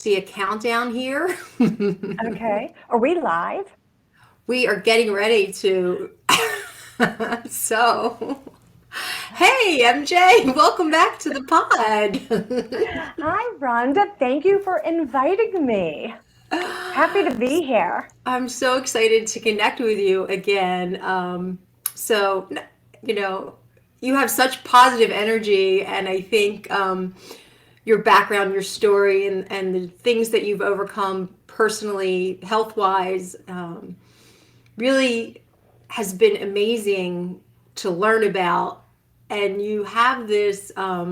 See a countdown here. Okay. Are we live? We are getting ready to. So, hey, MJ, welcome back to the pod. Hi, Rhonda. Thank you for inviting me. Happy to be here. I'm so excited to connect with you again. So, you know, you have such positive energy, and I think your background, your story, and the things that you've overcome personally, health wise, really has been amazing to learn about. And you have this, I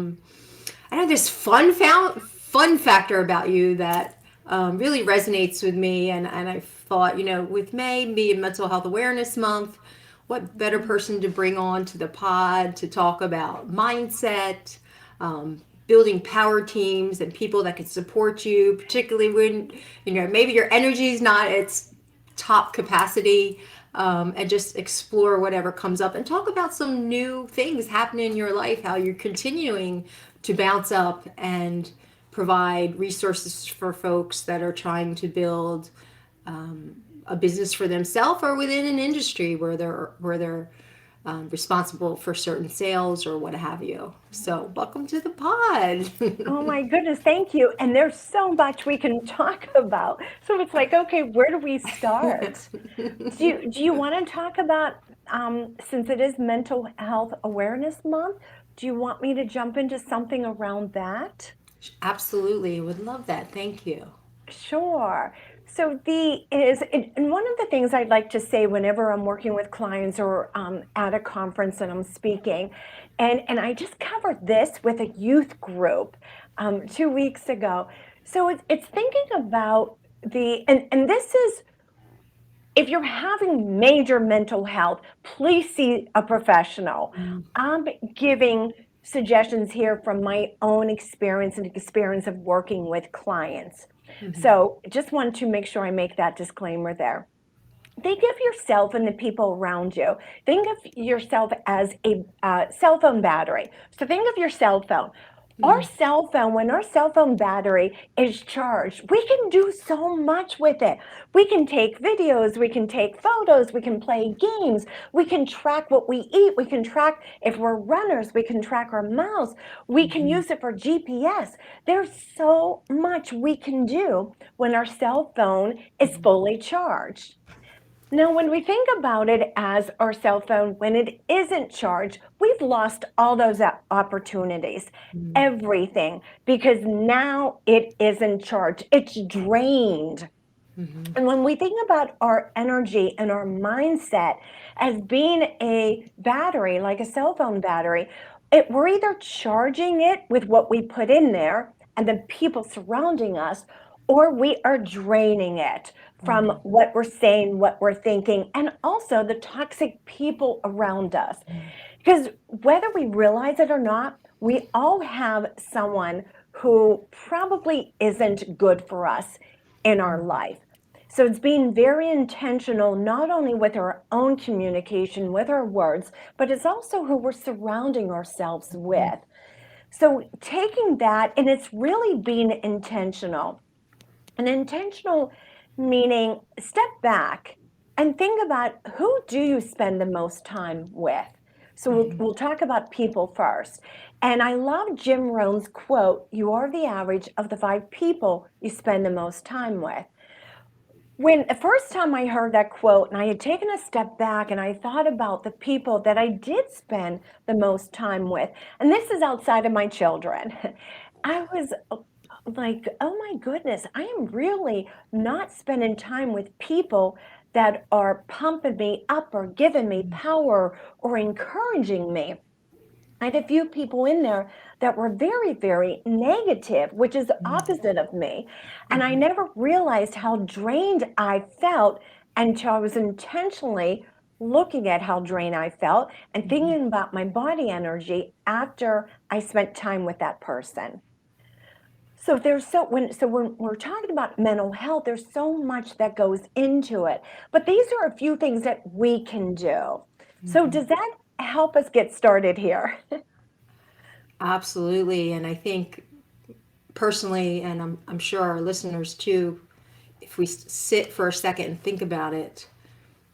know, this fun factor about you that really resonates with me. And I thought, with May being Mental Health Awareness Month, what better person to bring on to the pod to talk about mindset, building power teams and people that can support you, particularly when, maybe your energy is not its top capacity, and just explore whatever comes up and talk about some new things happening in your life, how you're continuing to bounce up and provide resources for folks that are trying to build a business for themselves or within an industry where they're responsible for certain sales or what have you. So welcome to the pod. Oh my goodness, thank you. And there's so much we can talk about. So it's like, okay, where do we start? Do you want to talk about since it is Mental Health Awareness Month, do you want me to jump into something around that? Absolutely, would love that. Thank you. Sure. So and one of the things I'd like to say whenever I'm working with clients or at a conference and I'm speaking, and I just covered this with a youth group 2 weeks ago. So it's thinking about and this is if you're having major mental health, please see a professional. I'm giving suggestions here from my own experience and experience of working with clients. So just want to make sure I make that disclaimer there. Think of yourself and the people around you. Think of yourself as a cell phone battery. So think of your cell phone. Our cell phone, when our cell phone battery is charged, we can do so much with it. We can take videos, we can take photos, we can play games, we can track what we eat, we can track if we're runners, we can track our miles, we can use it for GPS. There's so much we can do when our cell phone is fully charged. Now, when we think about it as our cell phone, when it isn't charged, we've lost all those opportunities, everything, because now it isn't charged. It's drained. And when we think about our energy and our mindset as being a battery, like a cell phone battery, we're either charging it with what we put in there and the people surrounding us, or we are draining it from what we're saying, what we're thinking, and also the toxic people around us. Because whether we realize it or not, we all have someone who probably isn't good for us in our life. So it's being very intentional, not only with our own communication, with our words, but it's also who we're surrounding ourselves with. So taking that, and it's really being intentional. And intentional meaning step back and think about who do you spend the most time with. So we'll talk about people first. And I love Jim Rohn's quote, you are the average of the 5 people you spend the most time with. When the first time I heard that quote, and I had taken a step back and I thought about the people that I did spend the most time with, and this is outside of my children, I was like, oh my goodness, I am really not spending time with people that are pumping me up or giving me power or encouraging me. I had a few people in there that were very, very negative, which is the opposite of me. And I never realized how drained I felt until I was intentionally looking at how drained I felt and thinking about my body energy after I spent time with that person. So when we're talking about mental health, there's so much that goes into it. But these are a few things that we can do. So does that help us get started here? Absolutely. And I think personally, and I'm sure our listeners too, if we sit for a second and think about it,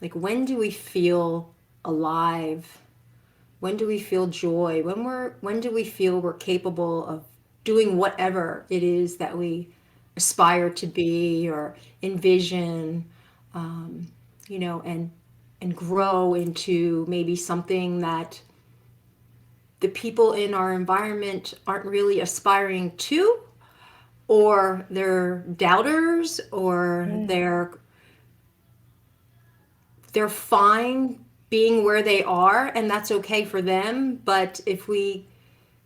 like when do we feel alive? When do we feel joy? When do we feel we're capable of doing whatever it is that we aspire to be or envision, um, and grow into maybe something that the people in our environment aren't really aspiring to, or they're doubters, or they're fine being where they are, and that's okay for them. But if we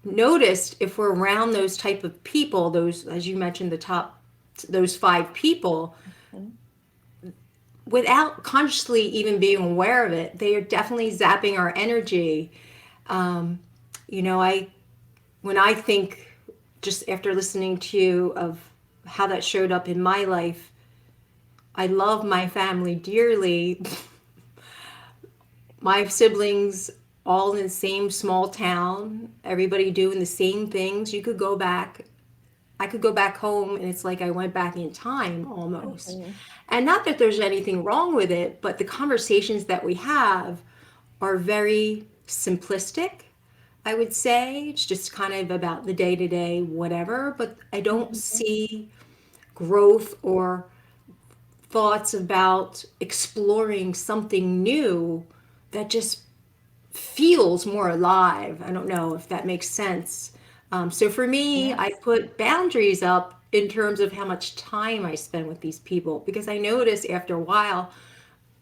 noticed, if we're around those type of people, those, as you mentioned, those 5 people, without consciously even being aware of it, they are definitely zapping our energy. um, I when I think, just after listening to you, of how that showed up in my life, I love my family dearly. My siblings all in the same small town, everybody doing the same things. I could go back home and it's like I went back in time almost. And not that there's anything wrong with it, but the conversations that we have are very simplistic, I would say. It's just kind of about the day to day, whatever. But I don't see growth or thoughts about exploring something new that just feels more alive. I don't know if that makes sense. So for me, I Yes. put boundaries up in terms of how much time I spend with these people, because I notice after a while,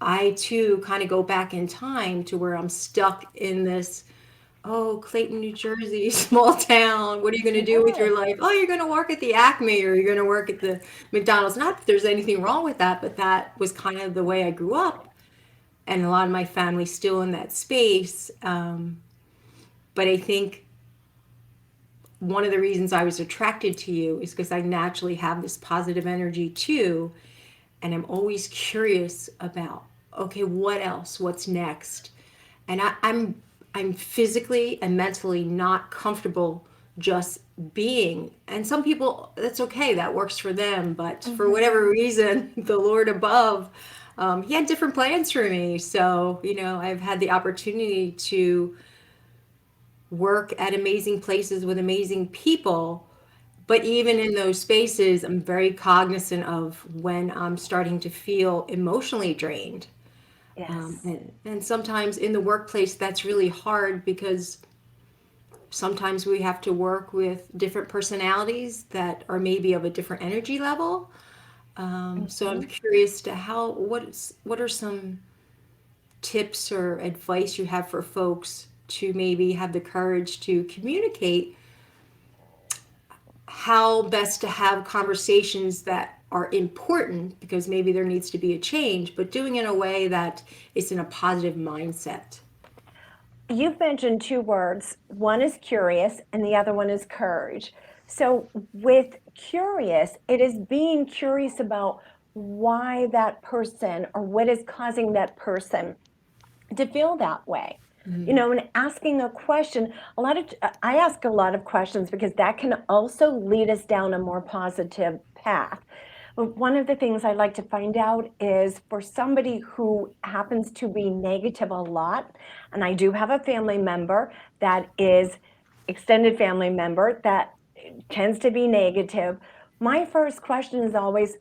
I too kind of go back in time to where I'm stuck in this, oh, Clayton, New Jersey, small town. What are you going to do with Yes. your life? Oh, you're going to work at the Acme, or you're going to work at the McDonald's. Not that there's anything wrong with that, but that was kind of the way I grew up. And a lot of my family's still in that space. But I think one of the reasons I was attracted to you is because I naturally have this positive energy too. And I'm always curious about, okay, what else? What's next? And I'm physically and mentally not comfortable just being. And some people, that's okay, that works for them. But for whatever reason, the Lord above, he had different plans for me. So, I've had the opportunity to work at amazing places with amazing people. But even in those spaces, I'm very cognizant of when I'm starting to feel emotionally drained. Yes. And sometimes in the workplace, that's really hard, because sometimes we have to work with different personalities that are maybe of a different energy level. So I'm Mhm. curious to what are some tips or advice you have for folks to maybe have the courage to communicate how best to have conversations that are important, because maybe there needs to be a change, but doing it in a way that is in a positive mindset. You've mentioned 2 words. One is curious and the other one is courage. So with curious, it is being curious about why that person or what is causing that person to feel that way. And asking a question, I ask a lot of questions because that can also lead us down a more positive path. But one of the things I like to find out is, for somebody who happens to be negative a lot, and I do have a family member that is extended family member that tends to be negative, my first question is always,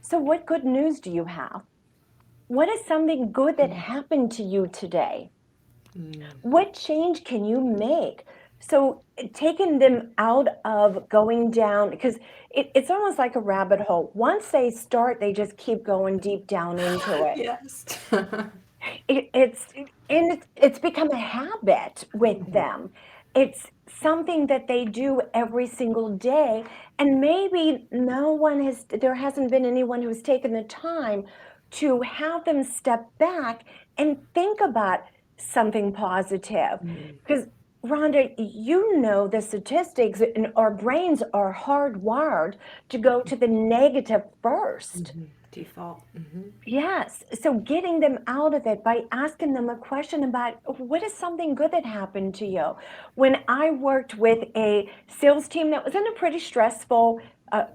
so what good news do you have? What is something good that happened to you today? What change can you make? So taking them out of going down, because it's almost like a rabbit hole. Once they start, they just keep going deep down into it. Yes. It's become a habit with them. It's something that they do every single day, and maybe there hasn't been anyone who's taken the time to have them step back and think about something positive. Because Rhonda, you know the statistics, and our brains are hardwired to go to the negative first. Default. Yes. So getting them out of it by asking them a question about what is something good that happened to you. When I worked with a sales team that was in a pretty stressful uh,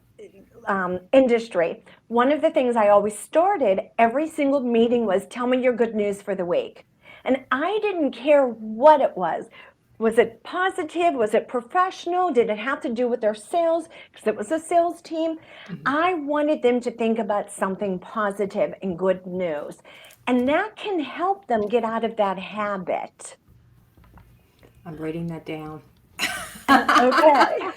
industry, one of the things I always started every single meeting was tell me your good news for the week. And I didn't care what it was. Was it positive? Was it professional? Did it have to do with their sales? Because it was a sales team. I wanted them to think about something positive and good news. And that can help them get out of that habit. I'm writing that down. Okay.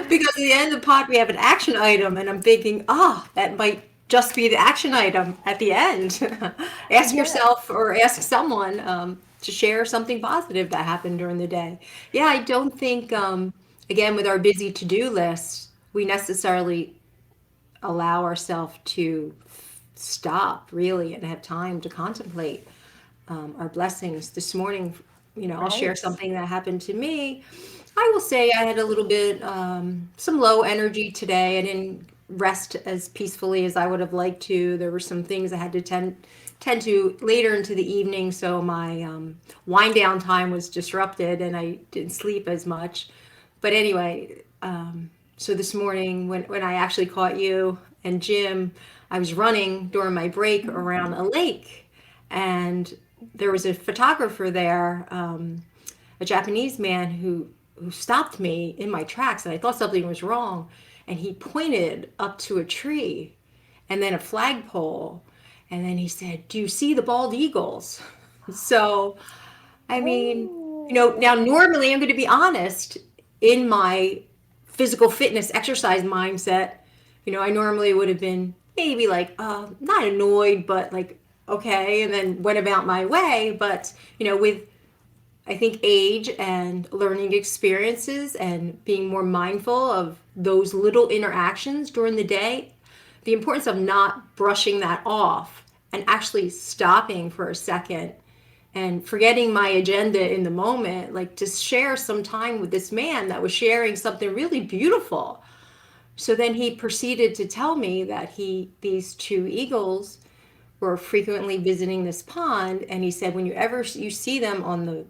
Because at the end of the pod, we have an action item, and I'm thinking, that might just be the action item at the end. Ask Yes. yourself or ask someone to share something positive that happened during the day. Yeah, I don't think, again, with our busy to do list, we necessarily allow ourselves to stop really and have time to contemplate our blessings. This morning, I'll share Right. something that happened to me. I will say I had a little bit, some low energy today. I didn't rest as peacefully as I would have liked to. There were some things I had to tend to later into the evening, so my wind down time was disrupted and I didn't sleep as much. But anyway, so this morning when I actually caught you and Jim, I was running during my break around a lake, and there was a photographer there, a Japanese man who stopped me in my tracks, and I thought something was wrong, and he pointed up to a tree and then a flagpole, and then he said, "Do you see the bald eagles?" So, I mean, now Oh. normally I'm going to be honest, in my physical fitness exercise mindset, I normally would have been maybe like, not annoyed, but like, okay, and then went about my way. But, with I think age and learning experiences and being more mindful of those little interactions during the day, the importance of not brushing that off and actually stopping for a second and forgetting my agenda in the moment, like to share some time with this man that was sharing something really beautiful. So then he proceeded to tell me that these two eagles were frequently visiting this pond, and he said when you see them on the,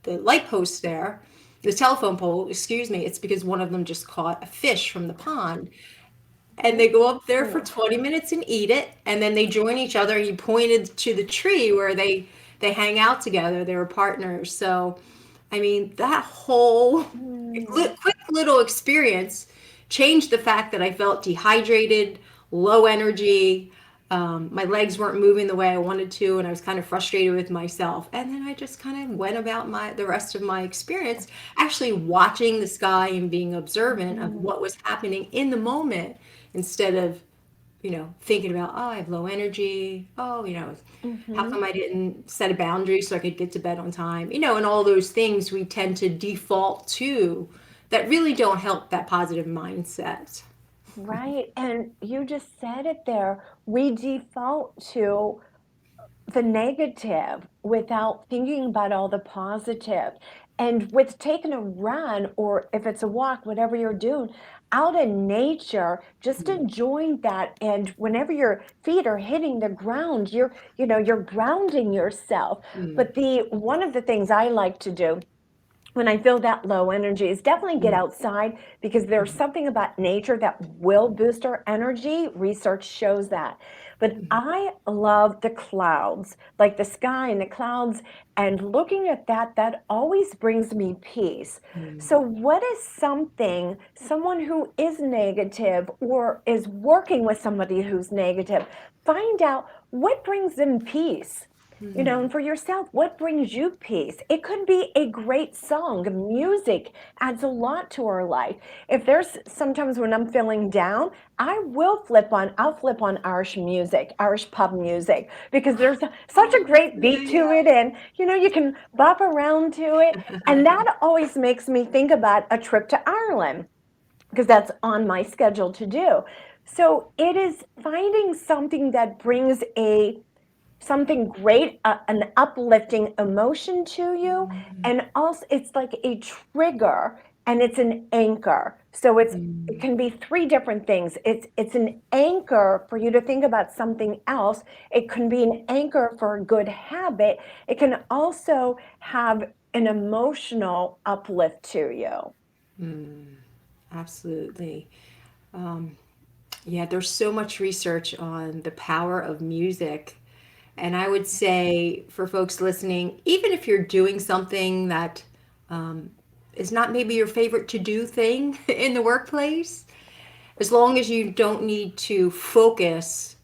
the light post there, the telephone pole, excuse me, it's because one of them just caught a fish from the pond, and they go up there for Oh. 20 minutes and eat it, and then they join each other. He pointed to the tree where they hang out together. They were partners. So I mean, that whole Mm. quick little experience changed the fact that I felt dehydrated, low energy. My legs weren't moving the way I wanted to, and I was kind of frustrated with myself. And then I just kind of went about the rest of my experience, actually watching the sky and being observant of Mhm. what was happening in the moment, instead of thinking about, oh, I have low energy. Oh, how Mhm. come I didn't set a boundary so I could get to bed on time? And all those things we tend to default to that really don't help that positive mindset. Right. And you just said it there. We default to the negative without thinking about all the positive. And with taking a run, or if it's a walk, whatever you're doing, out in nature, just Mm, enjoying that. And whenever your feet are hitting the ground, you're grounding yourself. mm, But the one of the things I like to do when I feel that low energy is definitely get mm, outside, because there's mm, something about nature that will boost our energy. Research shows that. But mm, I love the clouds, like the sky and the clouds, and looking at that, that always brings me peace. mm, So, what is someone who is negative or is working with somebody who's negative, find out what brings them peace. mm. And for yourself, what brings you peace? It could be a great song. Music adds a lot to our life. If there's sometimes when I'm feeling down, I'll flip on Irish music, Irish pub music, because there's such a great beat Yeah, to it, and you can bop around to it. And yeah. that always makes me think about a trip to Ireland, because that's on my schedule to do. So it is finding something that brings a something great, an uplifting emotion to you. Mm, And also, it's like a trigger and it's an anchor. So it mm, can be three different things. It's an anchor for you to think about something else. It can be an anchor for a good habit. It can also have an emotional uplift to you. mm, absolutely. Um, yeah, there's so much research on the power of music. And I would say for folks listening, even if you're doing something that um, is not maybe your favorite to do thing in the workplace, as long as you don't need to focus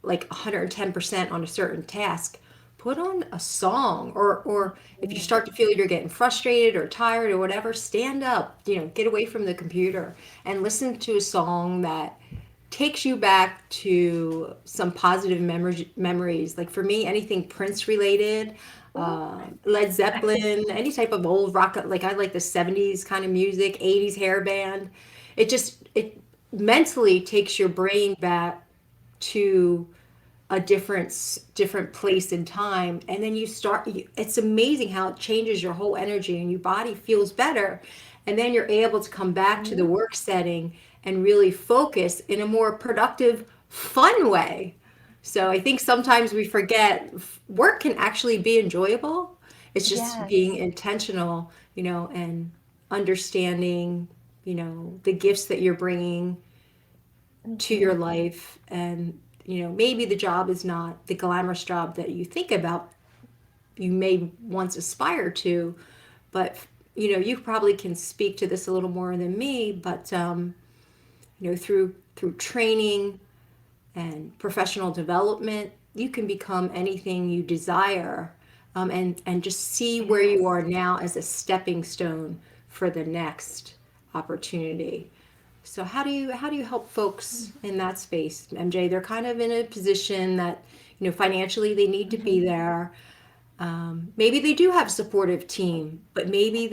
like 110% on a certain task, put on a song, or if you start to feel you're getting frustrated or tired or whatever, stand up, get away from the computer and listen to a song that takes you back to some positive memories. Like for me, anything Prince related, Ooh. Led Zeppelin, any type of old rock, like I like the 70s kind of music, 80s hair band. It mentally takes your brain back to a different place in time, and then it's amazing how it changes your whole energy and your body feels better, and then you're able to come back to the work setting and really focus in a more productive, fun way. So I think sometimes we forget work can actually be enjoyable. It's just being Yes. intentional, and understanding, the gifts that you're bringing to your Mhm. life. And maybe the job is not the glamorous job that you think about, you may once aspire to, but you probably can speak to this a little more than me. But through training and professional development, you can become anything you desire, and just see where you Yes. are now as a stepping stone for the next opportunity. So how do you help folks in that space, MJ? They're kind of in a position that financially they need to be Mhm. there. Maybe they do have a supportive team, but maybe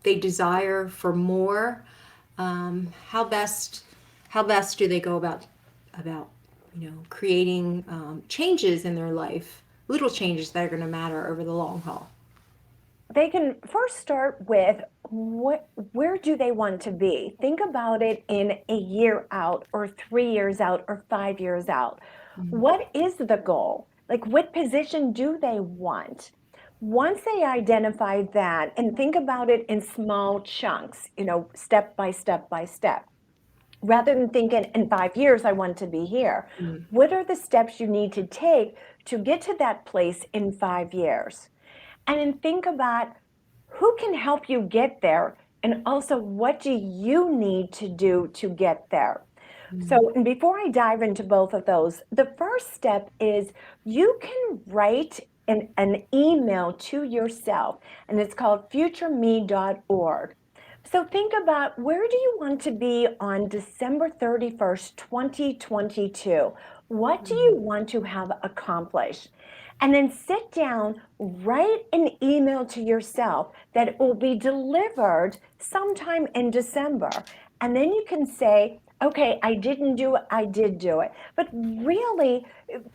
they desire for more. How best do they go about creating changes in their life, little changes that are going to matter over the long haul? They can first start with where do they want to be? Think about it in a year out, or 3 years out, or 5 years out. Mm, What is the goal? Like, what position do they want? Once they identify that, and think about it in small chunks, step by step by step, rather than thinking in 5 years, I want to be here. mm, What are the steps you need to take to get to that place in 5 years? And then think about who can help you get there, and also what do you need to do to get there. mm, So, and before I dive into both of those, the first step is you can write an email to yourself, and it's called futureme.org. So think about, where do you want to be on December 31st, 2022? What do you mm, want to have accomplished? And then sit down, write an email to yourself that will be delivered sometime in December. And then you can say, okay, I didn't do it, I did do it. But really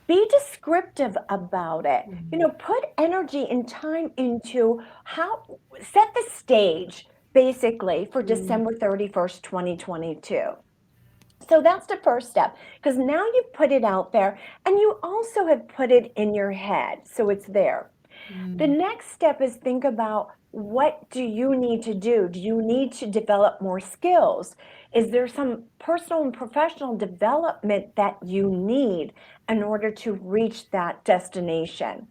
be descriptive about it. mm, Put energy and time into set the stage basically for mm, December 31st, 2022. So that's the first step, because now you've put it out there and you also have put it in your head. So it's there. The mm, next step is think about, what do you need to do? Do you need to develop more skills? Is there some personal and professional development that you need in order to reach that destination?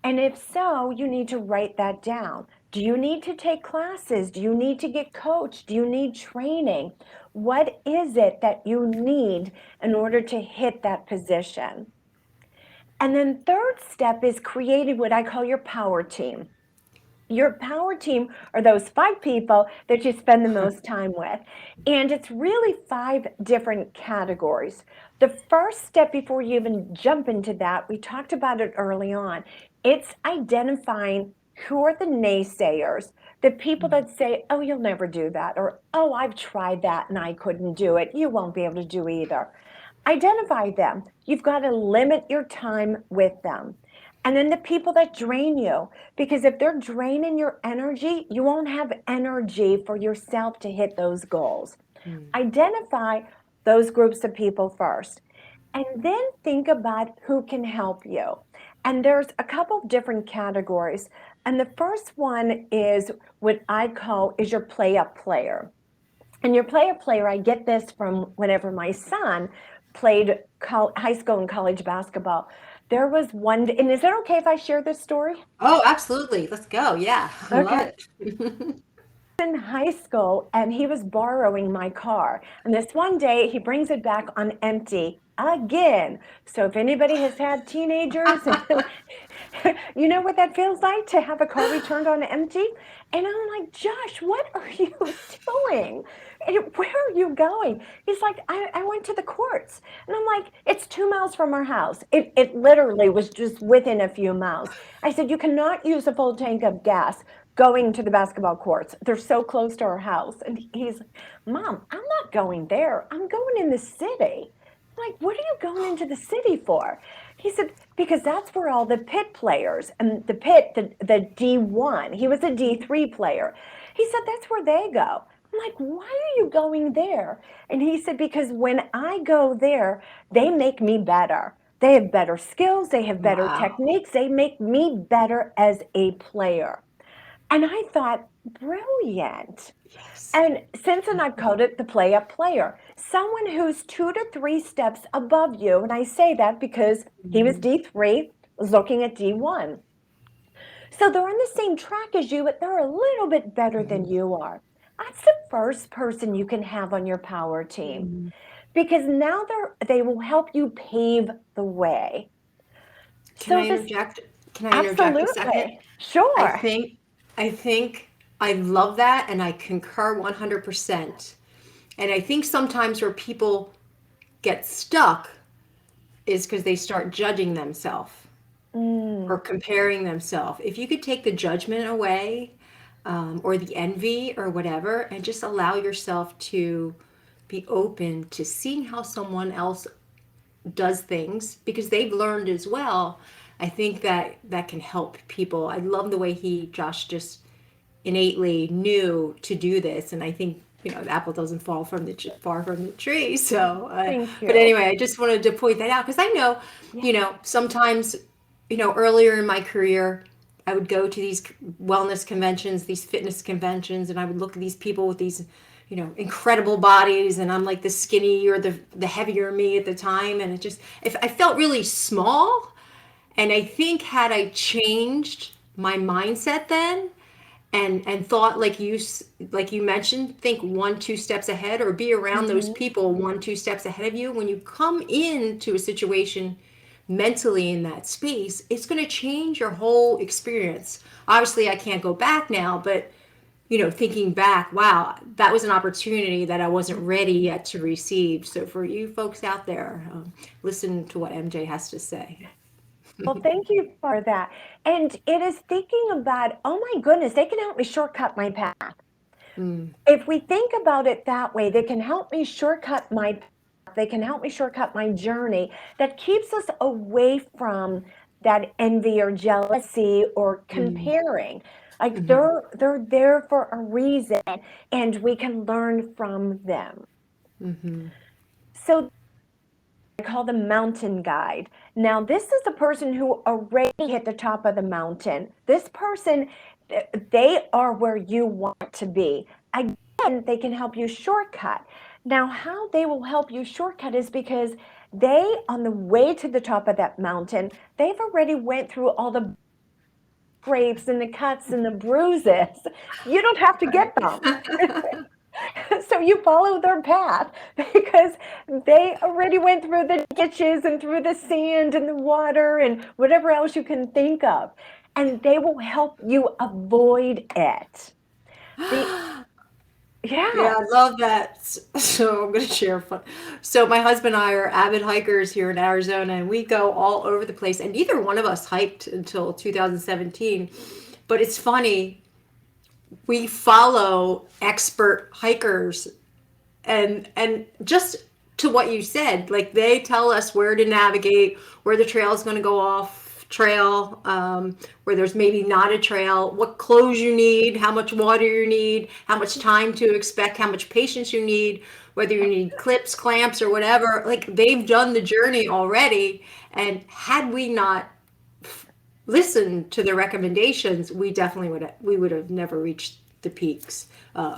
And if so, you need to write that down. Do you need to take classes? Do you need to get coached? Do you need training? What is it that you need in order to hit that position? And then third step is creating what I call your power team. Your power team are those 5 people that you spend the most time with. And it's really 5 different categories. The first step, before you even jump into that, we talked about it early on. It's identifying who are the naysayers, the people mm, that say, oh, you'll never do that, or oh, I've tried that and I couldn't do it. You won't be able to do either. identify them. You've got to limit your time with them. And then the people that drain you, because if they're draining your energy, you won't have energy for yourself to hit those goals. Mm. Identify those groups of people first. And then think about who can help you. And there's a couple of different categories. And the first one is what I call is your play up player. And your play up player, I get this from whenever my son played high school and college basketball. There was one day, and is it okay if I share this story? Oh, absolutely. Let's go. Yeah, I love Okay. it. In high school, and he was borrowing my car. And this one day, he brings it back on empty again. So if anybody has had teenagers, you know what that feels like to have a car returned on empty? And I'm like, Josh, what are you doing? And where are you going? He's like, I went to the courts. And I'm like, it's 2 miles from our house. It literally was just within a few miles. I said, you cannot use a full tank of gas going to the basketball courts. They're so close to our house. And he's, Mom, I'm not going there. I'm going in the city. I'm like, what are you going into the city for? He said, because that's where all the pit players and the D1, he was a D3 player. He said, that's where they go. I'm like, why are you going there? And he said, because when I go there, they make me better. They have better skills, they have better Wow. techniques, they make me better as a player. And I thought, brilliant. Yes. And since then, I've called it the play up player, someone who's 2 to 3 steps above you. And I say that because he was Mm. D3, was looking at D1. So they're on the same track as you, but they're a little bit better than Mhm. you are. That's the first person you can have on your power team Mhm. because now they will help you pave the way. Can So I this, interject? Can I interject a second? absolutely, I sure. think I think I love that and I concur 100%. And I think sometimes where people get stuck is because they start judging themselves or Mm, comparing themselves. If you could take the judgment away, or the envy or whatever, and just allow yourself to be open to seeing how someone else does things because they've learned as well. I think that that can help people. I love the way Josh, just innately knew to do this, and I think the apple doesn't fall from the far from the tree. So, thank but you. anyway, I just wanted to point that out because I know, Yeah. sometimes, earlier in my career, I would go to these wellness conventions, these fitness conventions, and I would look at these people with these, incredible bodies, and I'm like the skinny or the heavier me at the time, and if I felt really small, and I think had I changed my mindset then and thought like you mentioned, think 1 2 steps ahead or be around those Hmm. people 1 2 steps ahead of you when you come into a situation mentally in that space, it's going to change your whole experience. Obviously I can't go back now, but thinking back, wow, that was an opportunity that I wasn't ready yet to receive. So for you folks out there, listen to what MJ has to say. Well, thank you for that. And it is thinking about, oh my goodness, they can help me shortcut my path. Mm, If we think about it that way, they can help me shortcut my path. They can help me shortcut my journey that keeps us away from that envy or jealousy or mm, comparing. Like mhm, they're there for a reason and we can learn from them. mhm, So I call them mountain guide. Now, this is a person who already hit the top of the mountain. This person, they are where you want to be. Again, they can help you shortcut. Now, how they will help you shortcut is because they, on the way to the top of that mountain, they've already went through all the scrapes and the cuts and the bruises. You don't have to get them. So you follow their path because they already went through the ditches and through the sand and the water and whatever else you can think of. And they will help you avoid it. The right. yeah. Yeah, I love that. So I'm going to share fun. So my husband and I are avid hikers here in Arizona, and we go all over the place. And neither one of us hiked until 2017. But it's funny, we follow expert hikers, and just to what you said. Like they tell us where to navigate, where the trail is going to go off trail, where there's maybe not a trail, what clothes you need, how much water you need, how much time to expect, how much patience you need, whether you need clips, clamps, or whatever. Like they've done the journey already. And had we not listened to their recommendations, we would have never reached the peaks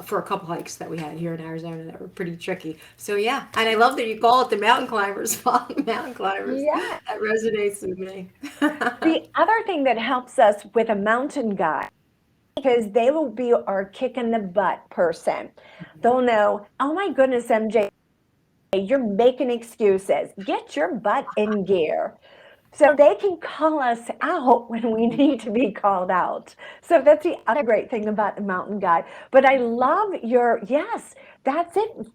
for a couple hikes that we had here in Arizona that were pretty tricky. So yeah, and I love that you call it the mountain climbers, falling mountain climbers. Yeah. That resonates with me. The other thing that helps us with a mountain guide, because they will be our kick in the butt person. They'll know, oh my goodness, MJ, you're making excuses. Get your butt in gear. So they can call us out when we need to be called out. So that's the other great thing about the mountain guide. But I love yes, that's it.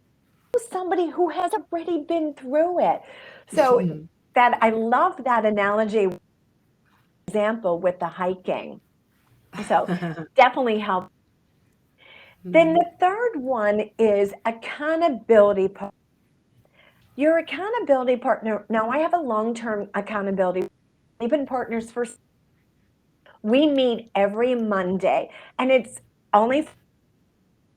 Somebody who has already been through it. So that I love that analogy example with the hiking. So definitely help. Then the third one is accountability. Your accountability partner. Now I have a long-term accountability. We've been partners for. We meet every Monday, and it's only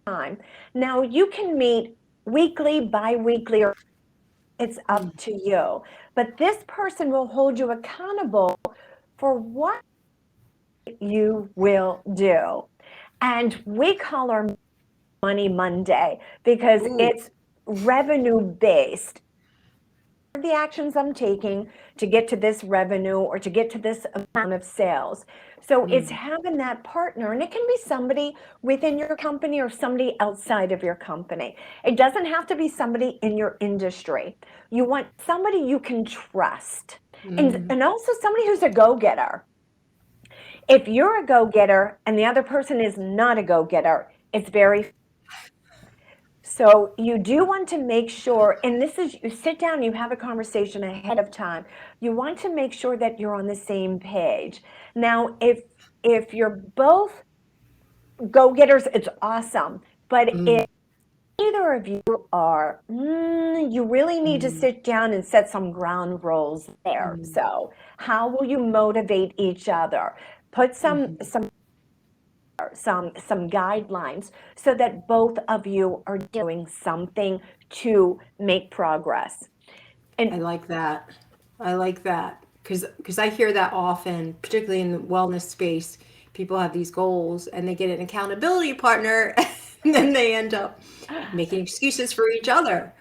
time. Now you can meet weekly, bi-weekly, or it's up to you. But this person will hold you accountable for what you will do. And we call our Money Monday because Ooh. it's revenue based. The actions I'm taking to get to this revenue or to get to this amount of sales. So it's having that partner, and it can be somebody within your company or somebody outside of your company. It doesn't have to be somebody in your industry. You want somebody you can trust, and also somebody who's a go-getter. If you're a go-getter and the other person is not a go-getter, it's very. So you do want to make sure, and this is, you sit down, you have a conversation ahead of time. You want to make sure that you're on the same page. Now, if you're both go-getters, it's awesome. But if neither of you are, you really need to sit down and set some ground rules there. So how will you motivate each other? Put some guidelines so that both of you are doing something to make progress. I And like that. I like that because I hear that often, particularly in the wellness space. People have these goals and they get an accountability partner, and then they end up making excuses for each other.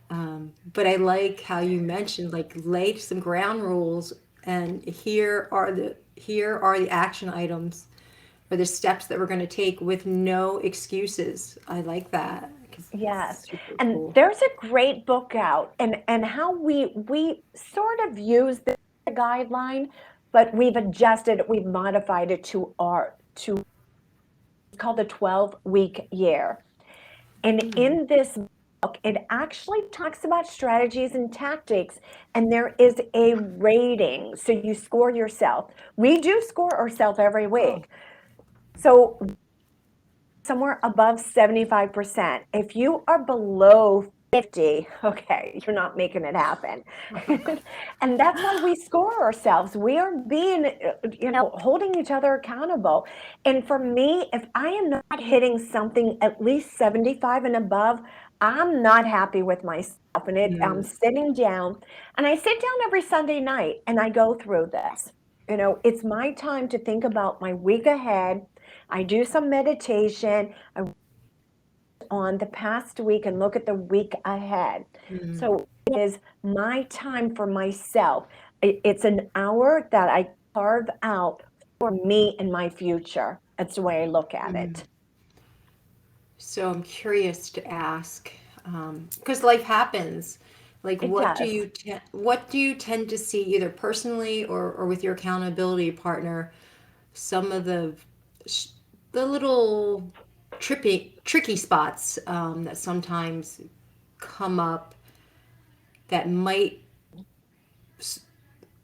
But I like how you mentioned, like, lay some ground rules, and here are the action items or the steps that we're going to take with no excuses. I like that. 'Cause yes, it's super and cool. there's a great book out, and how we sort of use the guideline, but we've modified it to it's called the 12-week year. And in this book, it actually talks about strategies and tactics, and there is a rating. So you score yourself. We do score ourselves every Oh. week. So somewhere above 75%. If you are below 50, okay, you're not making it happen. And that's why we score ourselves. We are being, holding each other accountable. And for me, if I am not hitting something at least 75 and above, I'm not happy with myself. And I'm sitting down, and I sit down every Sunday night and I go through this. It's my time to think about my week ahead. I do some meditation. I on the past week and look at the week ahead. So it is my time for myself. It's an hour that I carve out for me and my future. That's the way I look at it. So I'm curious to ask, because life happens. Like, It does. what do you tend to see either personally or with your accountability partner? Some of the little tricky spots that sometimes come up that might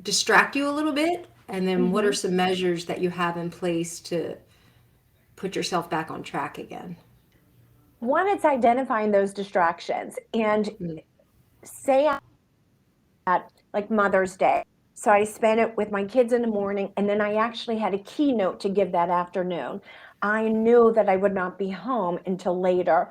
distract you a little bit, and then what are Mhm. some measures that you have in place to put yourself back on track again? One, it's identifying those distractions. And say at like Mother's Day. So I spent it with my kids in the morning, and then I actually had a keynote to give that afternoon. I knew that I would not be home until later.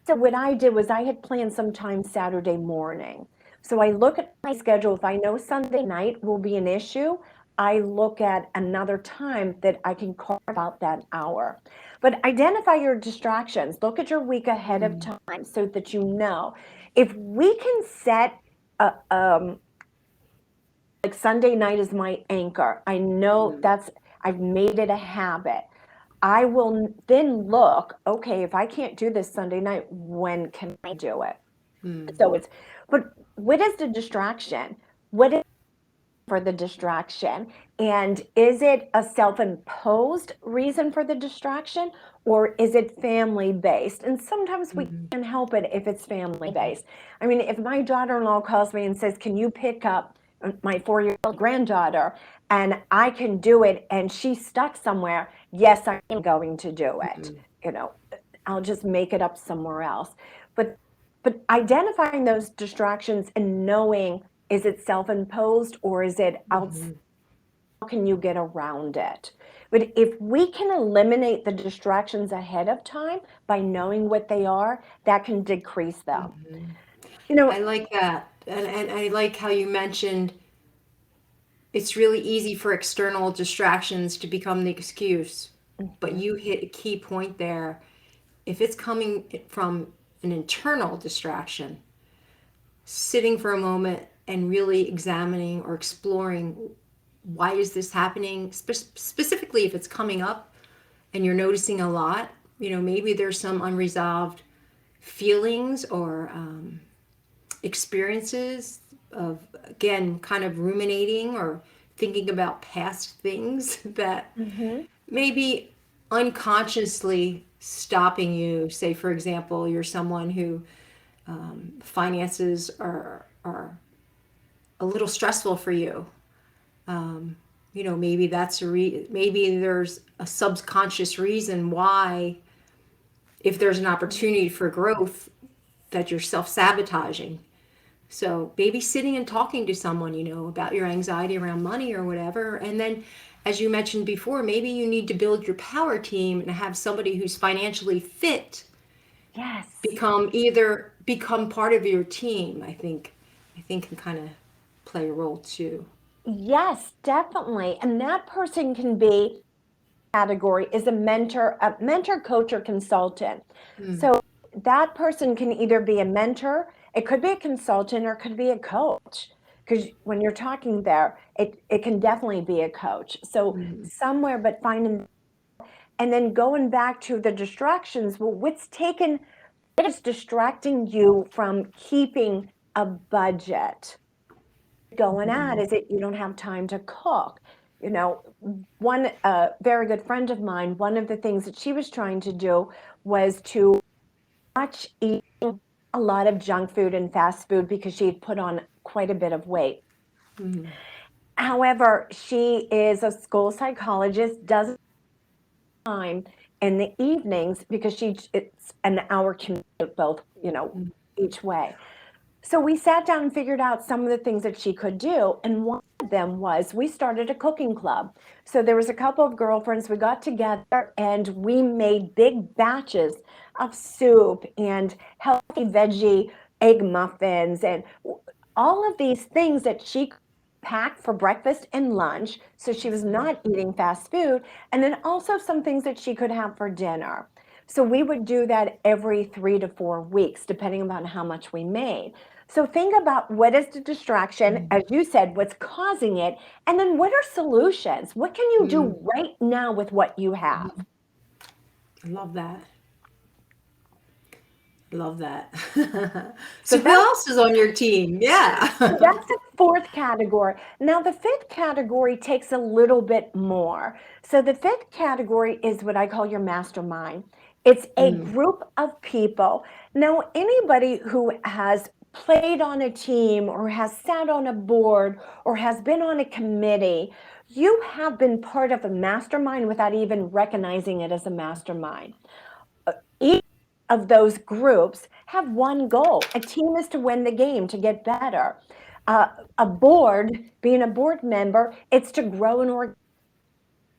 So what I did was I had planned sometime Saturday morning. So I look at my schedule. If I know Sunday night will be an issue, I look at another time that I can carve out that hour. But identify your distractions. Look at your week ahead of Mm, time so that you know. If we can set a, like Sunday night is my anchor. I know mm, that's, I've made it a habit. I will then look, okay, if I can't do this Sunday night, when can I do it? mm, So it's, but what is the distraction? What is for the distraction? And is it a self-imposed reason for the distraction, or is it family based? And sometimes we mm, can help it if it's family based. I mean, if my daughter-in-law calls me and says, can you pick up my 4-year-old granddaughter, and I can do it and she's stuck somewhere, yes, I'm going to do it. mm, You know, I'll just make it up somewhere else. But identifying those distractions and knowing, is it self-imposed or is it outside? mhm, How can you get around it? But if we can eliminate the distractions ahead of time by knowing what they are, that can decrease them. mhm. You know, I like that. And I like how you mentioned it's really easy for external distractions to become the excuse. But mhm, you hit a key point there. If it's coming from an internal distraction, sitting for a moment and really examining or exploring why is this happening, specifically if it's coming up and you're noticing a lot, maybe there's some unresolved feelings or experiences of, again, kind of ruminating or thinking about past things that mhm, maybe unconsciously stopping you. Say, for example, you're someone who finances are a little stressful for you. Um, maybe maybe there's a subconscious reason why, if there's an opportunity for growth, that you're self-sabotaging. So maybe sitting and talking to someone, about your anxiety around money or whatever. And then, as you mentioned before, maybe you need to build your power team and have somebody who's financially fit yes, become part of your team. I think can kind of play a role too. yes, definitely. And that person can be, category is a mentor, coach, or consultant. Mm, So that person can either be a mentor, it could be a consultant, or it could be a coach. Because when you're talking there, it can definitely be a coach. So mm, somewhere, but finding, and then going back to the distractions, well, what is distracting you from keeping a budget going at? mhm, Is it you don't have time to cook? You know, one very good friend of mine, one of the things that she was trying to do was to watch eating a lot of junk food and fast food because she had put on quite a bit of weight. mhm, However, she is a school psychologist, doesn't have time in the evenings because it's an hour commute both, mhm, each way. So we sat down and figured out some of the things that she could do. And one of them was we started a cooking club. So there was a couple of girlfriends, we got together and we made big batches of soup and healthy veggie egg muffins and all of these things that she packed for breakfast and lunch. So she was not eating fast food. And then also some things that she could have for dinner. So we would do that every 3 to 4 weeks, depending on how much we made. So think about what is the distraction, mhm, as you said, what's causing it, and then what are solutions? What can you mhm, do right now with what you have? mhm. I love that. Love that. So So who that's else is on your team? Yeah. that's the fourth category. Now the fifth category takes a little bit more. So the fifth category is what I call your mastermind. It's a Mm, group of people. Now anybody who has played on a team or has sat on a board or has been on a committee, you have been part of a mastermind without even recognizing it as a mastermind. Each of those groups have one goal. A team is to win the game, to get better. Being a board member, it's to grow an organization,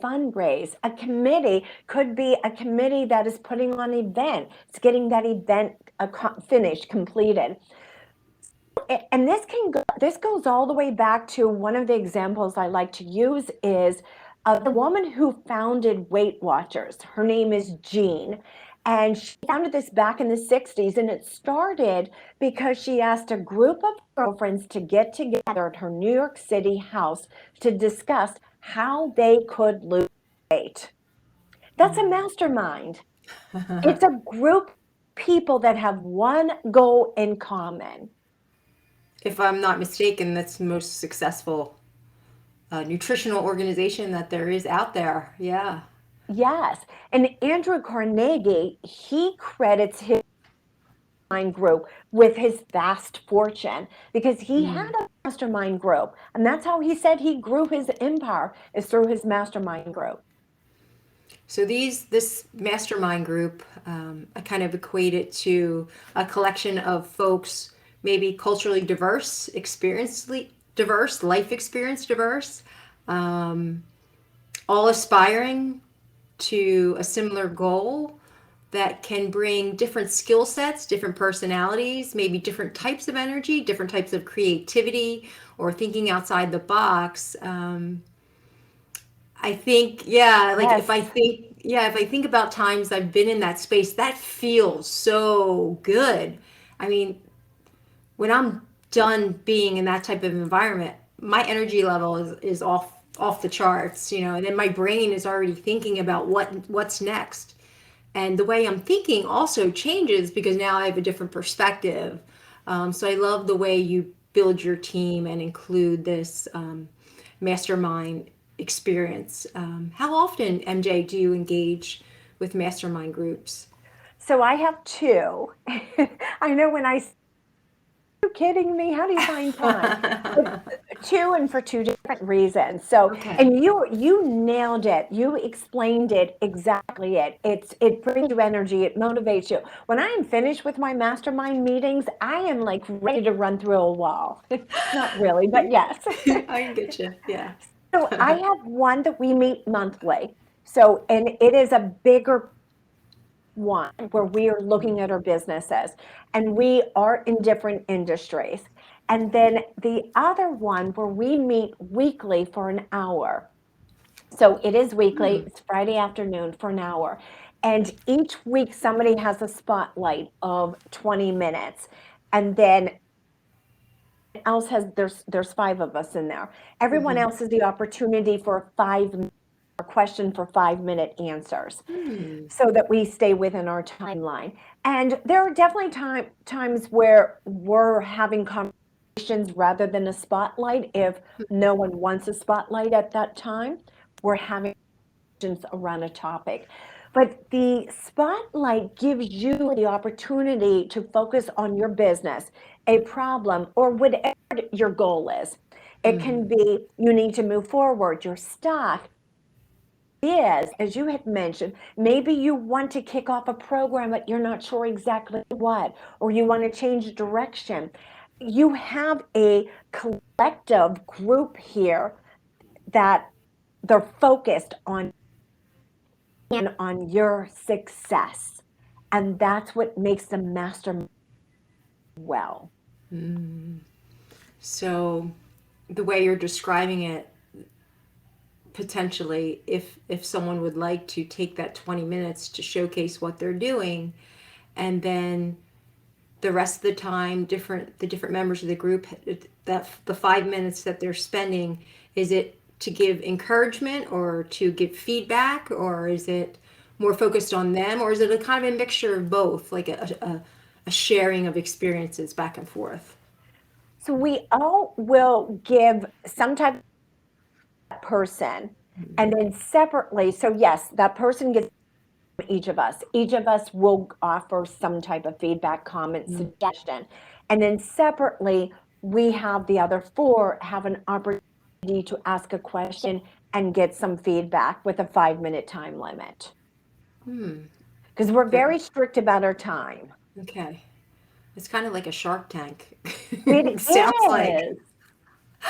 fundraise. A committee could be a committee that is putting on an event. It's getting that event finished, completed. And this goes all the way back to one of the examples I like to use is the woman who founded Weight Watchers. Her name is Jean. And she founded this back in the 60s. And it started because she asked a group of girlfriends to get together at her New York City house to discuss how they could lose weight. That's a mastermind. It's a group of people that have one goal in common. If I'm not mistaken, that's the most successful nutritional organization that there is out there. Yeah. Yes. And Andrew Carnegie, he credits his mastermind group with his vast fortune because he had a mastermind group. And that's how he said he grew his empire, is through his mastermind group. So this mastermind group, I kind of equate it to a collection of folks, maybe culturally diverse, experiencely diverse, life experience diverse, all aspiring to a similar goal that can bring different skill sets, different personalities, maybe different types of energy, different types of creativity, or thinking outside the box. I think, yeah, like Yes. if I think about times I've been in that space, that feels so good. I mean, when I'm done being in that type of environment, my energy level is off the charts, and then my brain is already thinking about what's next. And the way I'm thinking also changes because now I have a different perspective. So I love the way you build your team and include this mastermind experience. How often, MJ, do you engage with mastermind groups? So I have two. I know when I you kidding me? How do you find time? But two, and for two different reasons. So, Okay. and you nailed it. You explained it exactly. It brings you energy. It motivates you. When I am finished with my mastermind meetings, I am like ready to run through a wall. Not really, but yes. I get you. Yeah. So I have one that we meet monthly. So, and it is a bigger one where we are looking at our businesses and we are in different industries. And then the other one where we meet weekly for an hour. So it is weekly, Hmm. it's Friday afternoon for an hour. And each week somebody has a spotlight of 20 minutes. And then else has there's five of us in there. Everyone Mhm. else has the opportunity for a question for 5-minute answers Hmm. so that we stay within our timeline. And there are definitely times where we're having conversations rather than a spotlight. If no one wants a spotlight at that time, we're having conversations around a topic. But the spotlight gives you the opportunity to focus on your business, a problem, or whatever your goal is. It can be you need to move forward, you're stuck. Is, as you had mentioned, maybe you want to kick off a program, but you're not sure exactly what, or you want to change direction. You have a collective group here that they're focused on and on your success. And that's what makes the mastermind well. So the way you're describing it, potentially, if someone would like to take that 20 minutes to showcase what they're doing, and then the rest of the time, the different members of the group, that the 5 minutes that they're spending, is it to give encouragement or to give feedback, or is it more focused on them, or is it a kind of a mixture of both, like a sharing of experiences back and forth? So we all will give some type of person and then separately. So yes, that person gets each of us. Each of us will offer some type of feedback, comment, suggestion. And then separately, we have the other four have an opportunity to ask a question and get some feedback with a 5-minute time limit. Hmm. Because we're Very very strict about our time. okay. It's kind of like a Shark Tank. It It sounds like is.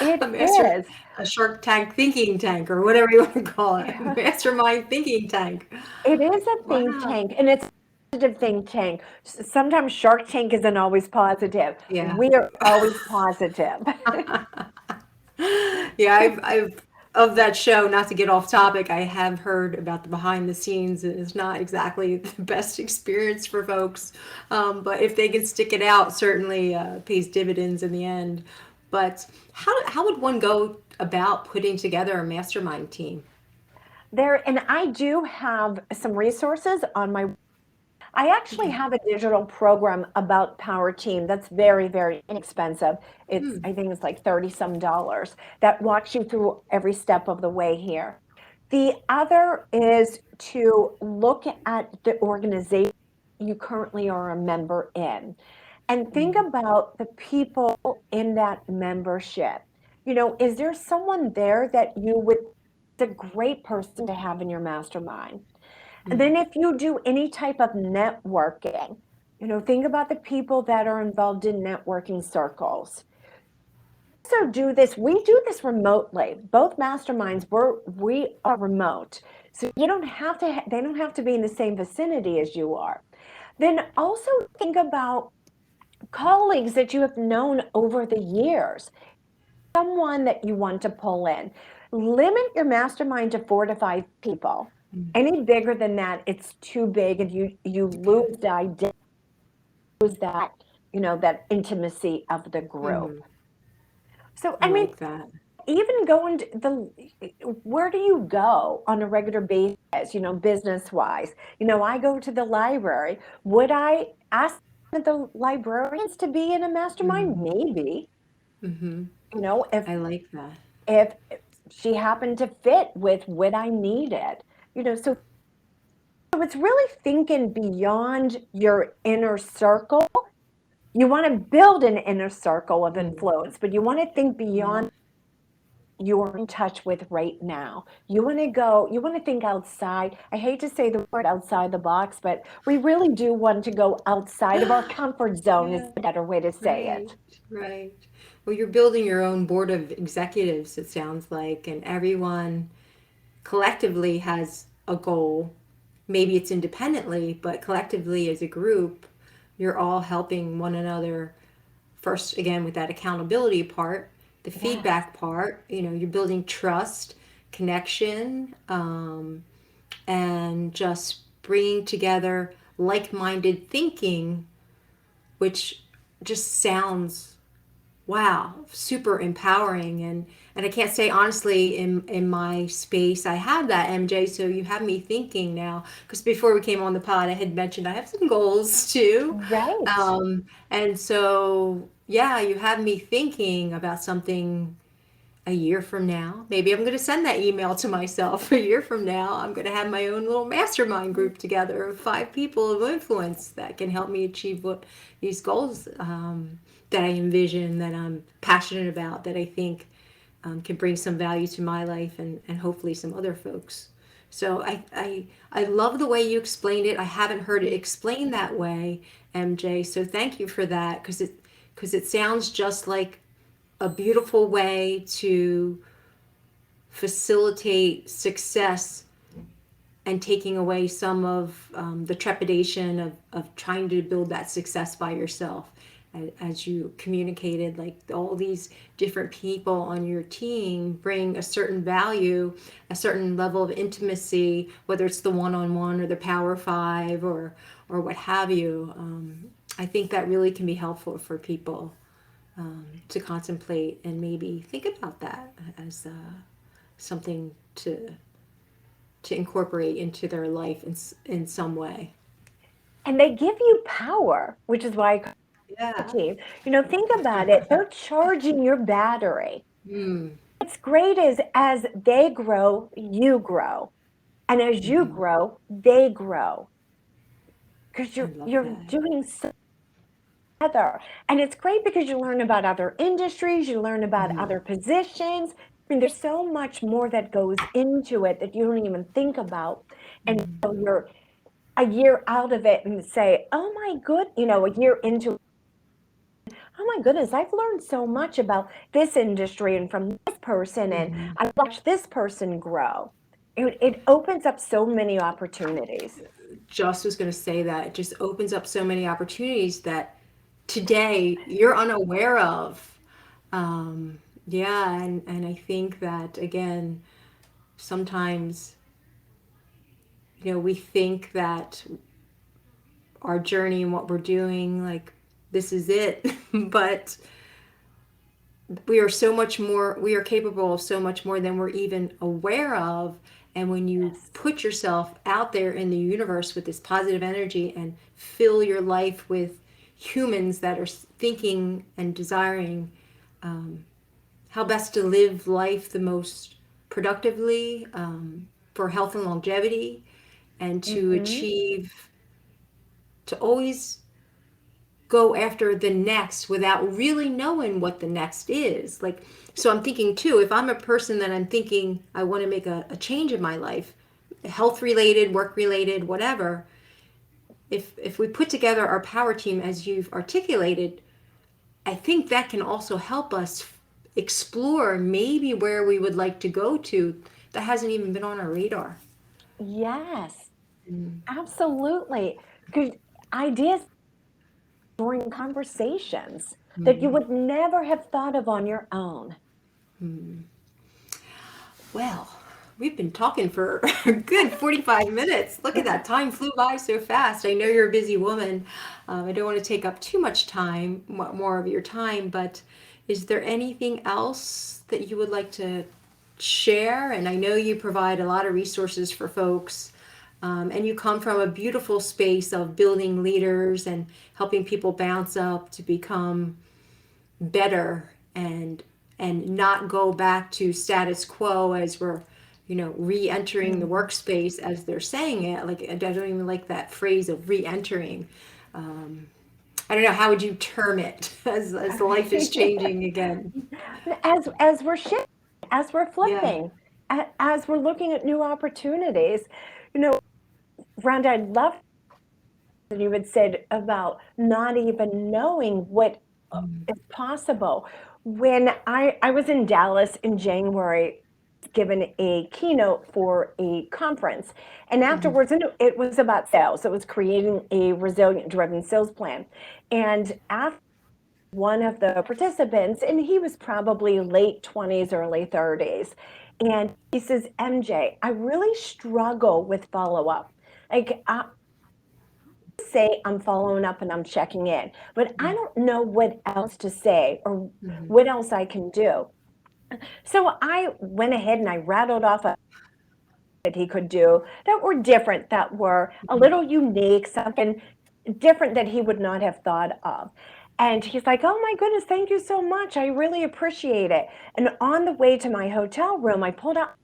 It a master, is. a Shark Tank thinking tank, or whatever you want to call it, mastermind thinking tank. It is a think Wow. tank, and it's a positive think tank. Sometimes Shark Tank isn't always positive. Yeah. We are always positive. Yeah, I've of that show, not to get off topic, I have heard about the behind the scenes. It's not exactly the best experience for folks. But if they can stick it out, certainly pays dividends in the end. But how would one go about putting together a mastermind team? There, and I do have some resources on my. I actually Okay. have a digital program about Power Team that's very, very inexpensive. It's, Hmm. I think it's like 30 some dollars that walks you through every step of the way here. The other is to look at the organization you currently are a member in and think Mm. about the people in that membership. Is there someone there that you would, it's a great person to have in your mastermind? And Mm. then if you do any type of networking, think about the people that are involved in networking circles. So we do this remotely. Both masterminds, we are remote. So you don't have to, they don't have to be in the same vicinity as you are. Then also think about colleagues that you have known over the years, someone that you want to pull in. Limit your mastermind to 4 to 5 people. Mm. Any bigger than that, it's too big, and you Okay. lose the identity, lose that intimacy of the group. Mm. So I I mean, like that. even going to where do you go on a regular basis, business wise? I go to the library. Would I ask the librarians to be in a mastermind? Mm. Maybe. Hmm. If I like that. if she happened to fit with what I needed. So it's really thinking beyond your inner circle. You want to build an inner circle of Mm. influence, but you want to think Yeah. beyond you're in touch with right now. You want to think outside. I hate to say the word outside the box, but we really do want to go outside of our comfort zone, is Yeah. a better way to say Right, it. right. Well, you're building your own board of executives, it sounds like, and everyone collectively has a goal. Maybe it's independently, but collectively as a group, you're all helping one another. First, again, with that accountability part, the Yes. feedback part, you're building trust, connection, and just bringing together like minded thinking, which just sounds wow, super empowering. And I can't say honestly in my space I have that, MJ. So you have me thinking now, because before we came on the pod, I had mentioned I have some goals too. Right. And so yeah, you have me thinking about something a year from now. Maybe I'm going to send that email to myself. A year from now, I'm going to have my own little mastermind group together of 5 people of influence that can help me achieve what these goals that I envision, that I'm passionate about, that I think can bring some value to my life and hopefully some other folks. So I love the way you explained it. I haven't heard it explained that way, MJ. So thank you for that, because it sounds just like a beautiful way to facilitate success and taking away some of the trepidation of trying to build that success by yourself. As you communicated, like all these different people on your team bring a certain value, a certain level of intimacy, whether it's the one-on-one or the power five or what have you. I think that really can be helpful for people to contemplate and maybe think about that as something to incorporate into their life in some way. And they give you power, which is why I call it a Yeah. team. Think about it. They're charging your battery. Mm. What's great is as they grow, you grow. And as you Hmm. grow, they grow. Because I you're love you're that. doing so together. And it's great because you learn about other industries, you learn about Hmm. other positions. I mean, there's so much more that goes into it that you don't even think about. And so you're a year out of it and say, oh my good, a year into it, oh my goodness, I've learned so much about this industry and from this person, and Mhm. I watched this person grow. It opens up so many opportunities. Just was going to say that it just opens up so many opportunities that today you're unaware of. Yeah, and I think that again, sometimes we think that our journey and what we're doing, like this is it, but we are so much more. We are capable of so much more than we're even aware of. And when you Yes. put yourself out there in the universe with this positive energy and fill your life with humans that are thinking and desiring how best to live life the most productively, for health and longevity, and to Mm-hmm. achieve, to always go after the next without really knowing what the next is. Like, so I'm thinking too, if I'm a person that I'm thinking I want to make a change in my life, health related, work related, whatever, if we put together our power team as you've articulated, I think that can also help us explore maybe where we would like to go to that hasn't even been on our radar. Yes, Mm. absolutely. Good ideas during conversations that you Mm. would never have thought of on your own. Mm. Well, we've been talking for a good 45 minutes. Look at that. Time flew by so fast. I know you're a busy woman. I don't want to take up too much time, more of your time, but is there anything else that you would like to share? And I know you provide a lot of resources for folks. And you come from a beautiful space of building leaders and helping people bounce up to become better and not go back to status quo as we're re-entering the Mhm. workspace as they're saying it. Like, I don't even like that phrase of re-entering. I don't know, how would you term it as life is changing again? As we're shifting, as we're Yeah. flipping, as we're looking at new opportunities, you know, Rhonda, I love what you had said about not even knowing what Mm. is possible. When I was in Dallas in January, given a keynote for a conference, and Mhm. afterwards, and it was about sales. It was creating a resilient driven sales plan. And after one of the participants, and he was probably late 20s, early 30s. And he says, MJ, I really struggle with follow up. Like, I say I'm following up and I'm checking in, but I don't know what else to say or Mhm. what else I can do. So I went ahead and I rattled off a that he could do that were different, that were a Mhm. little unique, something different that he would not have thought of. And he's like, oh my goodness, thank you so much. I really appreciate it. And on the way to my hotel room, I pulled out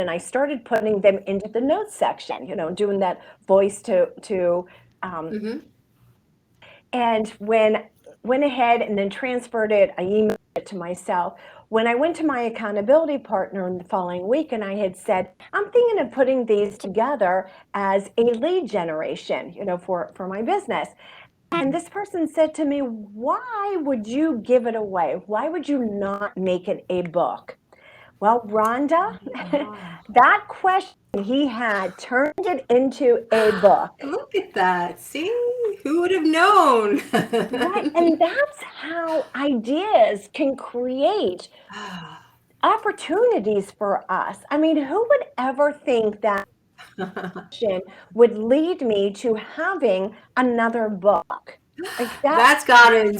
and I started putting them into the notes section, doing that voice to um, Mhm. and when went ahead and then transferred it, I emailed it to myself. When I went to my accountability partner in the following week and I had said, I'm thinking of putting these together as a lead generation, for my business. And this person said to me, why would you give it away? Why would you not make it a book? Well, Rhonda, Ah. that question he had turned it into a book. Look at that. See? Who would have known? Right. And that's how ideas can create opportunities for us. I mean, who would ever think that action would lead me to having another book? Like that. That's got to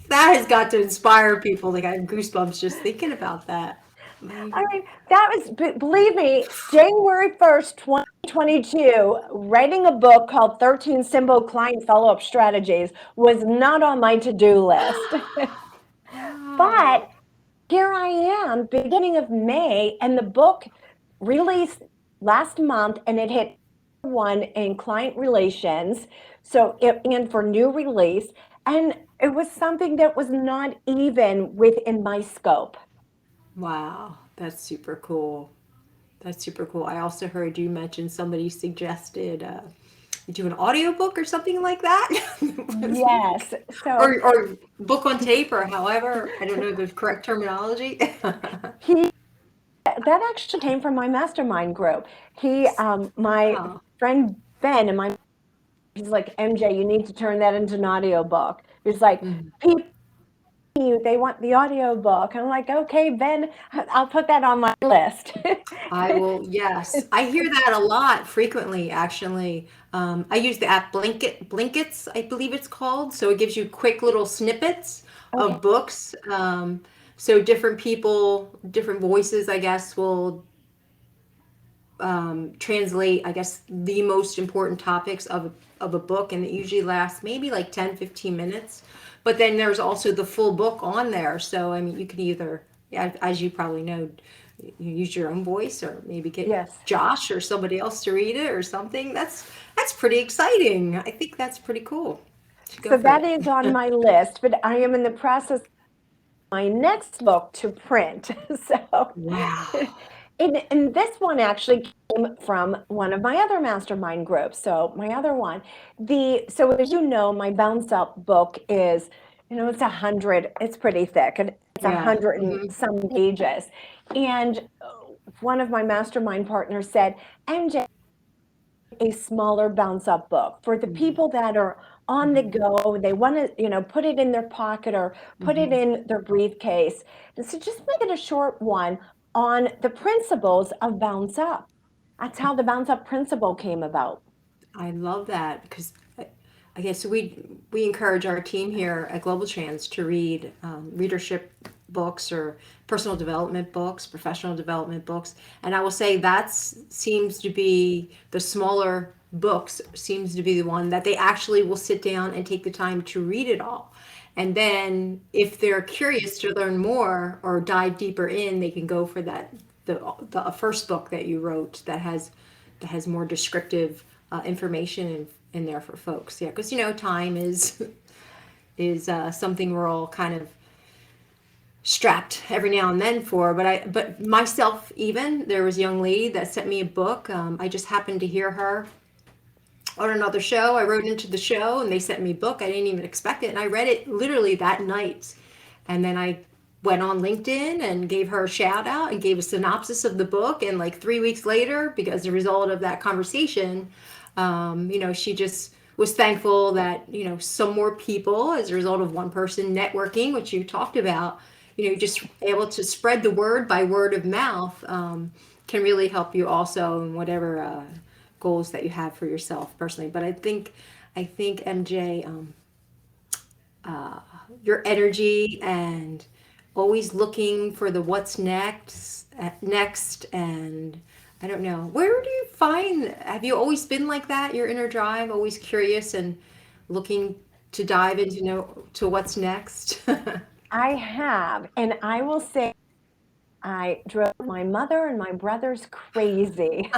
that has got to inspire people. Like, I have goosebumps just thinking about that. I Amazing. mean, that was, believe me, January 1st, 2022, writing a book called 13 Simple Client Follow Up Strategies was not on my to do list. Wow. But here I am, beginning of May, and the book released last month, and it hit one in client relations. So, and for new release, and it was something that was not even within my scope. Wow. That's super cool. That's super cool. I also heard you mention somebody suggested do an audiobook or something like that? Yes. So Or book on tape or however, I don't know the correct terminology. he that actually came from my mastermind group. My Wow. friend Ben and my he's like, MJ, you need to turn that into an audiobook. He's like, Mhm. people, they want the audiobook. I'm like, okay, Ben, I'll put that on my list. I will, yes. I hear that a lot frequently, actually. I use the app Blinkits, I believe it's called. So it gives you quick little snippets Okay. of books. So different people, different voices, I guess, will translate, I guess, the most important topics of a book, and it usually lasts maybe like 10-15 minutes. But then there's also the full book on there. So, I mean, you can either, yeah, as you probably know, you use your own voice or maybe get Yes. Josh or somebody else to read it or something. That's pretty exciting. I think that's pretty cool. Should go So for that it. is on my list, but I am in the process of my next book to print. So, Wow. and this one actually came from one of my other mastermind groups. So my other one, so as you know, my bounce up book is, it's 100. It's pretty thick, and it's a Yeah. hundred and Hmm. some pages. And one of my mastermind partners said, MJ, a smaller bounce up book for the Hmm. people that are on the Hmm. go. They want to, put it in their pocket or put it Hmm. in their briefcase. And so just make it a short one on the principles of bounce up. That's how the bounce up principle came about. I love that because I guess we encourage our team here at Global Trans to read readership books or personal development books, professional development books, and I will say that seems to be the smaller books seems to be the one that they actually will sit down and take the time to read it all. And then if they're curious to learn more or dive deeper in, they can go for the first book that you wrote that has more descriptive information in there for folks. Yeah, because time is something we're all kind of strapped every now and then for. But myself even there was a young lady that sent me a book. I just happened to hear her on another show. I wrote into the show and they sent me a book. I didn't even expect it, and I read it literally that night. And then I went on LinkedIn and gave her a shout out and gave a synopsis of the book. And like 3 weeks later, because the result of that conversation, she just was thankful that some more people, as a result of one person networking, which you talked about, just able to spread the word by word of mouth, can really help you also in whatever goals that you have for yourself personally. But I think MJ, your energy and always looking for the what's next, and I don't know, where do you find, have you always been like that, your inner drive, always curious and looking to dive into know to what's next? I have, and I will say I drove my mother and my brothers crazy.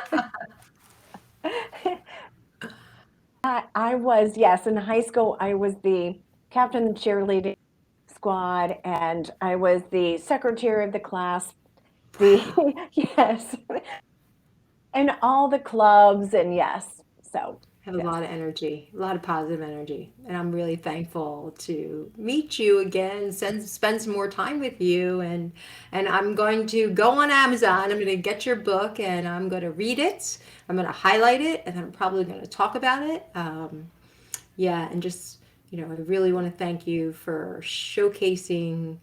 I was, yes, in high school, I was the captain of the cheerleading squad, and I was the secretary of the class. The Wow. yes, and all the clubs, and yes, so Have a yes, lot of energy, a lot of positive energy. And I'm really thankful to meet you again, spend some more time with you. And I'm going to go on Amazon. I'm going to get your book and I'm going to read it. I'm going to highlight it and I'm probably going to talk about it. Yeah, and just, I really want to thank you for showcasing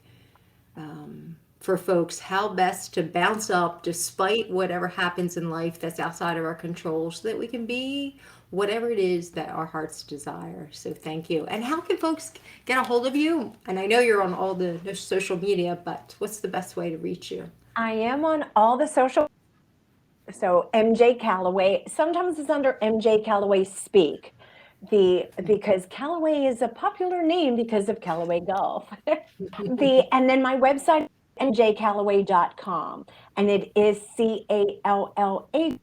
for folks how best to bounce up despite whatever happens in life that's outside of our control so that we can be whatever it is that our hearts desire. So thank you. And how can folks get a hold of you? And I know you're on all the social media, but what's the best way to reach you? I am on all the social. So MJ Callaway, sometimes it's under MJ Callaway Speak. Because Callaway is a popular name because of Callaway Golf. And then my website mjcallaway.com, and it is CALLAAY.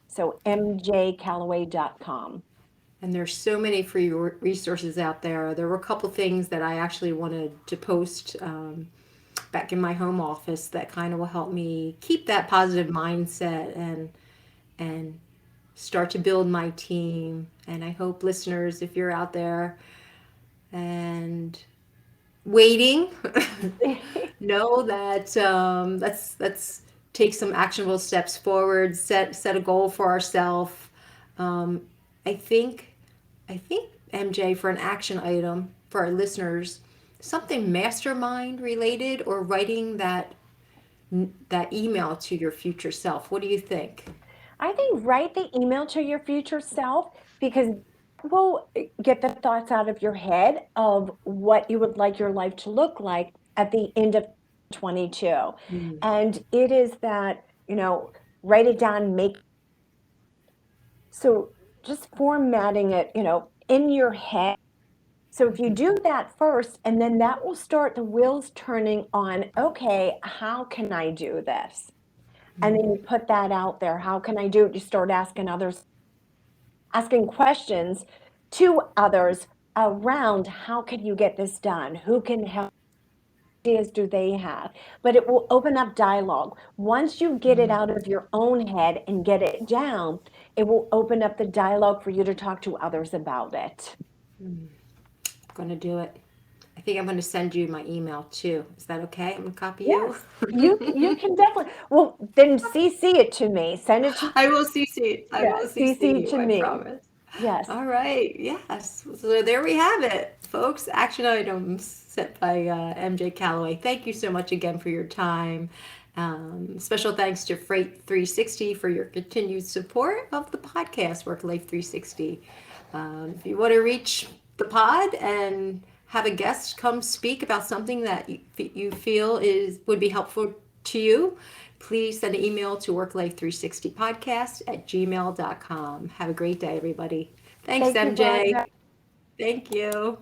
So mjcallaway.com. And there's so many free resources out there. There were a couple things that I actually wanted to post back in my home office that kind of will help me keep that positive mindset and start to build my team. And I hope listeners, if you're out there and waiting, know that let's take some actionable steps forward. Set a goal for ourselves. Um, I think I think MJ, for an action item for our listeners, something mastermind related, or writing that email to your future self. What do you think? I think write the email to your future self because that will get the thoughts out of your head of what you would like your life to look like at the end of 22. Mm. And it is that, write it down, make so just formatting it, in your head. So if you do that first, and then that will start the wheels turning on, okay, how can I do this? And then you put that out there. How can I do it? You start asking others, asking questions to others around how can you get this done? Who can help? Ideas do they have? But it will open up dialogue. Once you get it out of your own head and get it down, it will open up the dialogue for you to talk to others about it. I'm going to do it. I think I'm going to send you my email too. Is that okay? I'm going to copy you. Yes, you can definitely. Well, then CC it to me. Send it to I will CC it. I yeah, will CC CC it you. to I me. promise. Yes. All right. Yes. So there we have it, folks. Action items set by MJ Callaway. Thank you so much again for your time. Special thanks to Freight 360 for your continued support of the podcast, Work Life 360. If you want to reach the pod and have a guest come speak about something that you feel would be helpful to you, please send an email to worklife360podcast@gmail.com. Have a great day, everybody. Thanks, Thank you, MJ. Veronica. Thank you.